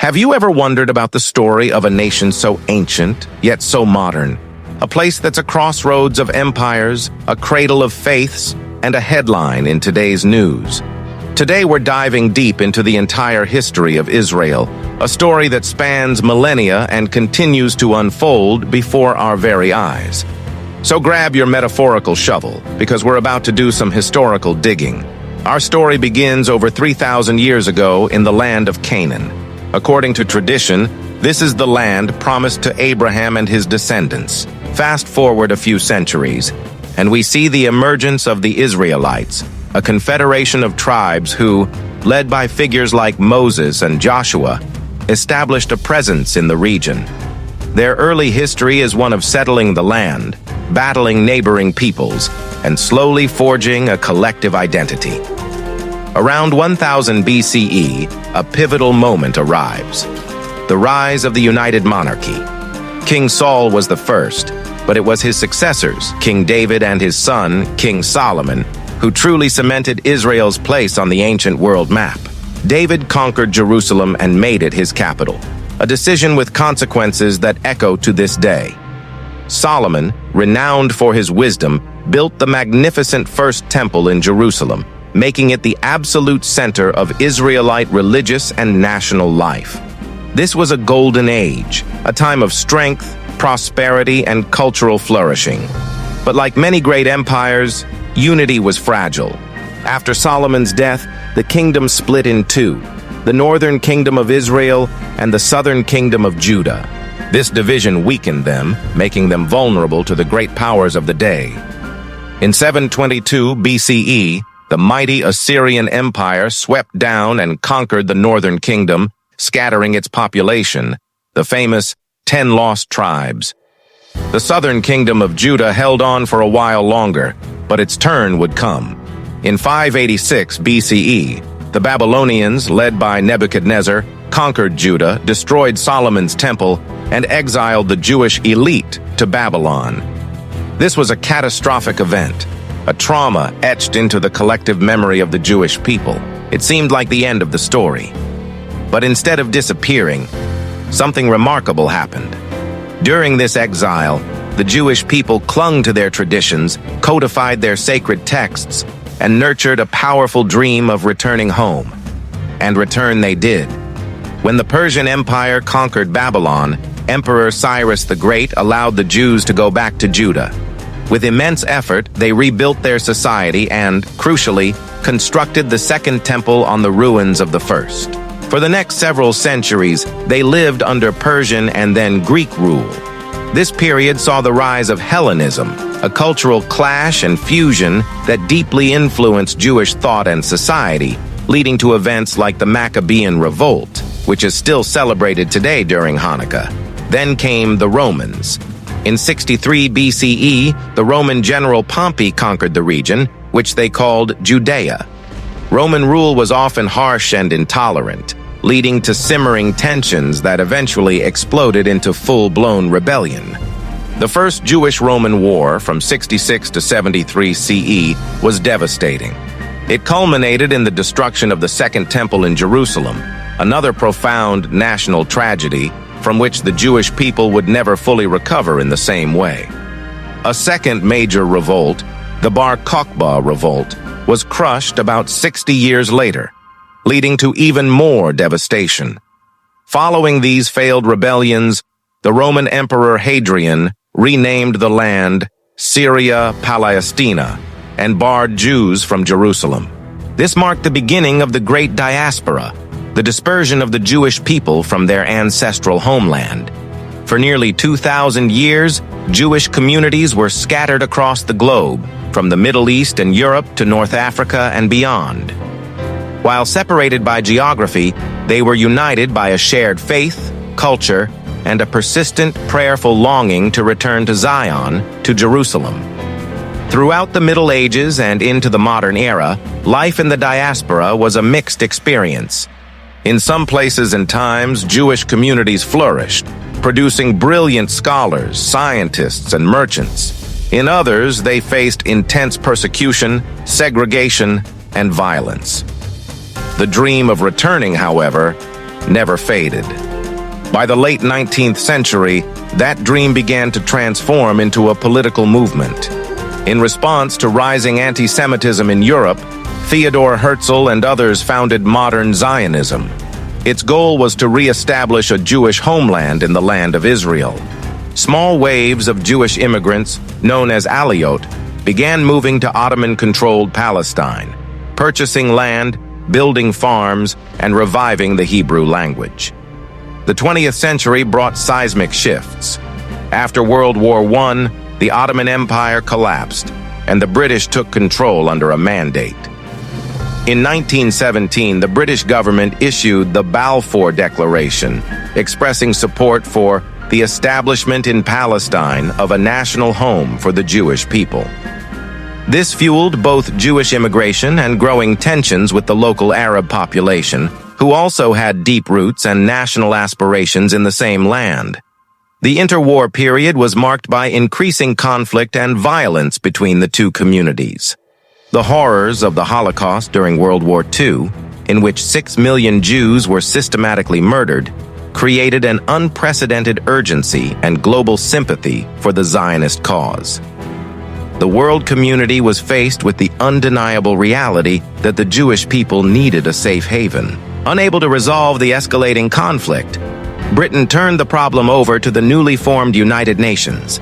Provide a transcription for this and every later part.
Have you ever wondered about the story of a nation so ancient, yet so modern? A place that's a crossroads of empires, a cradle of faiths, and a headline in today's news. Today we're diving deep into the entire history of Israel, a story that spans millennia and continues to unfold before our very eyes. So grab your metaphorical shovel, because we're about to do some historical digging. Our story begins over 3,000 years ago in the land of Canaan. According to tradition, this is the land promised to Abraham and his descendants. Fast forward a few centuries, and we see the emergence of the Israelites, a confederation of tribes who, led by figures like Moses and Joshua, established a presence in the region. Their early history is one of settling the land, battling neighboring peoples, and slowly forging a collective identity. Around 1000 BCE, a pivotal moment arrives. The rise of the United Monarchy. King Saul was the first, but it was his successors, King David and his son, King Solomon, who truly cemented Israel's place on the ancient world map. David conquered Jerusalem and made it his capital, a decision with consequences that echo to this day. Solomon, renowned for his wisdom, built the magnificent First Temple in Jerusalem, making it the absolute center of Israelite religious and national life. This was a golden age, a time of strength, prosperity, and cultural flourishing. But like many great empires, unity was fragile. After Solomon's death, the kingdom split in two, the northern kingdom of Israel and the southern kingdom of Judah. This division weakened them, making them vulnerable to the great powers of the day. In 722 BCE, the mighty Assyrian Empire swept down and conquered the northern kingdom, scattering its population, the famous 10 lost tribes. The southern kingdom of Judah held on for a while longer, but its turn would come. In 586 BCE, the Babylonians, led by Nebuchadnezzar, conquered Judah, destroyed Solomon's temple, and exiled the Jewish elite to Babylon. This was a catastrophic event, a trauma etched into the collective memory of the Jewish people. It seemed like the end of the story. But instead of disappearing, something remarkable happened. During this exile, the Jewish people clung to their traditions, codified their sacred texts, and nurtured a powerful dream of returning home. And return they did. When the Persian Empire conquered Babylon, Emperor Cyrus the Great allowed the Jews to go back to Judah. With immense effort, they rebuilt their society and, crucially, constructed the Second Temple on the ruins of the first. For the next several centuries, they lived under Persian and then Greek rule. This period saw the rise of Hellenism, a cultural clash and fusion that deeply influenced Jewish thought and society, leading to events like the Maccabean Revolt, which is still celebrated today during Hanukkah. Then came the Romans. In 63 BCE, the Roman general Pompey conquered the region, which they called Judea. Roman rule was often harsh and intolerant, leading to simmering tensions that eventually exploded into full-blown rebellion. The First Jewish-Roman War from 66 to 73 CE was devastating. It culminated in the destruction of the Second Temple in Jerusalem, another profound national tragedy from which the Jewish people would never fully recover in the same way. A second major revolt, the Bar Kokhba Revolt, was crushed about 60 years later, leading to even more devastation. Following these failed rebellions, the Roman Emperor Hadrian renamed the land Syria Palestina and barred Jews from Jerusalem. This marked the beginning of the Great Diaspora, the dispersion of the Jewish people from their ancestral homeland. For nearly 2,000 years, Jewish communities were scattered across the globe, from the Middle East and Europe to North Africa and beyond. While separated by geography, they were united by a shared faith, culture, and a persistent, prayerful longing to return to Zion, to Jerusalem. Throughout the Middle Ages and into the modern era, life in the diaspora was a mixed experience. In some places and times, Jewish communities flourished, producing brilliant scholars, scientists, and merchants. In others, they faced intense persecution, segregation, and violence. The dream of returning, however, never faded. By the late 19th century, that dream began to transform into a political movement. In response to rising anti-Semitism in Europe, Theodor Herzl and others founded modern Zionism. Its goal was to re-establish a Jewish homeland in the land of Israel. Small waves of Jewish immigrants, known as Aliyot, began moving to Ottoman-controlled Palestine, purchasing land, building farms, and reviving the Hebrew language. The 20th century brought seismic shifts. After World War I, the Ottoman Empire collapsed, and the British took control under a mandate. In 1917, the British government issued the Balfour Declaration, expressing support for the establishment in Palestine of a national home for the Jewish people. This fueled both Jewish immigration and growing tensions with the local Arab population, who also had deep roots and national aspirations in the same land. The interwar period was marked by increasing conflict and violence between the two communities. The horrors of the Holocaust during World War II, in which 6 million Jews were systematically murdered, created an unprecedented urgency and global sympathy for the Zionist cause. The world community was faced with the undeniable reality that the Jewish people needed a safe haven. Unable to resolve the escalating conflict, Britain turned the problem over to the newly formed United Nations.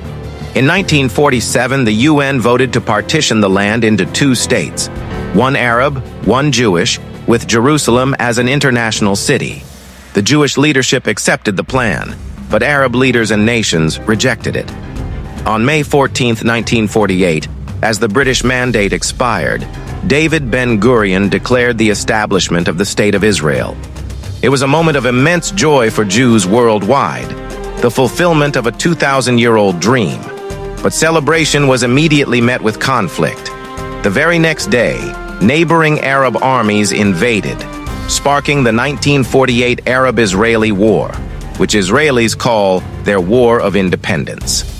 In 1947, the UN voted to partition the land into 2 states, one Arab, one Jewish, with Jerusalem as an international city. The Jewish leadership accepted the plan, but Arab leaders and nations rejected it. On May 14, 1948, as the British mandate expired, David Ben-Gurion declared the establishment of the State of Israel. It was a moment of immense joy for Jews worldwide, the fulfillment of a 2,000-year-old dream. But celebration was immediately met with conflict. The very next day, neighboring Arab armies invaded, sparking the 1948 Arab-Israeli War, which Israelis call their War of Independence.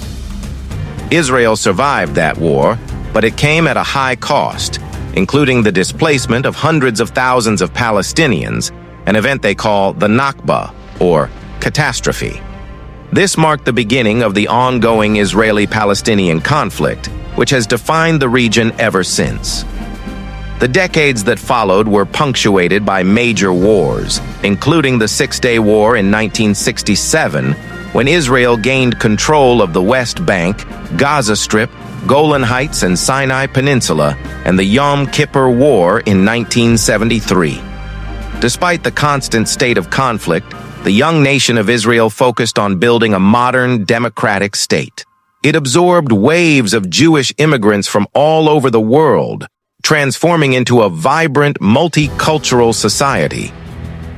Israel survived that war, but it came at a high cost, including the displacement of hundreds of thousands of Palestinians, an event they call the Nakba, or catastrophe. This marked the beginning of the ongoing Israeli-Palestinian conflict, which has defined the region ever since. The decades that followed were punctuated by major wars, including the Six-Day War in 1967, when Israel gained control of the West Bank, Gaza Strip, Golan Heights, and Sinai Peninsula, and the Yom Kippur War in 1973. Despite the constant state of conflict, the young nation of Israel focused on building a modern, democratic state. It absorbed waves of Jewish immigrants from all over the world, transforming into a vibrant, multicultural society.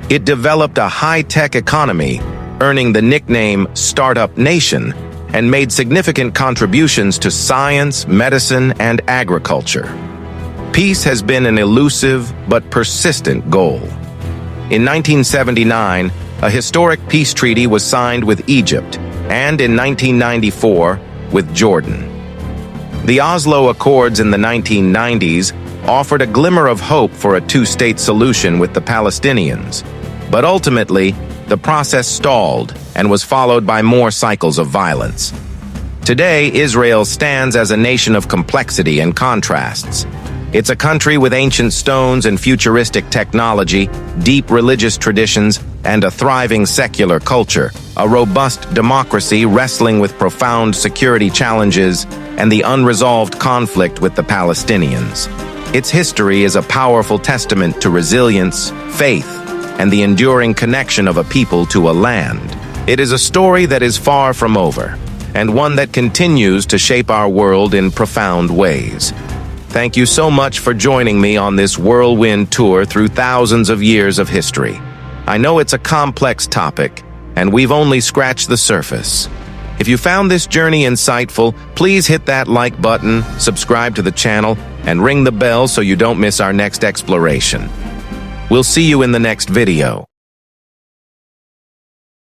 It developed a high-tech economy, earning the nickname Startup Nation, and made significant contributions to science, medicine, and agriculture. Peace has been an elusive but persistent goal. In 1979, a historic peace treaty was signed with Egypt, and in 1994, with Jordan. The Oslo Accords in the 1990s offered a glimmer of hope for a two-state solution with the Palestinians, but ultimately, the process stalled and was followed by more cycles of violence. Today, Israel stands as a nation of complexity and contrasts. It's a country with ancient stones and futuristic technology, deep religious traditions, and a thriving secular culture, a robust democracy wrestling with profound security challenges and the unresolved conflict with the Palestinians. Its history is a powerful testament to resilience, faith, and the enduring connection of a people to a land. It is a story that is far from over, and one that continues to shape our world in profound ways. Thank you so much for joining me on this whirlwind tour through thousands of years of history. I know it's a complex topic, and we've only scratched the surface. If you found this journey insightful, please hit that like button, subscribe to the channel, and ring the bell so you don't miss our next exploration. We'll see you in the next video.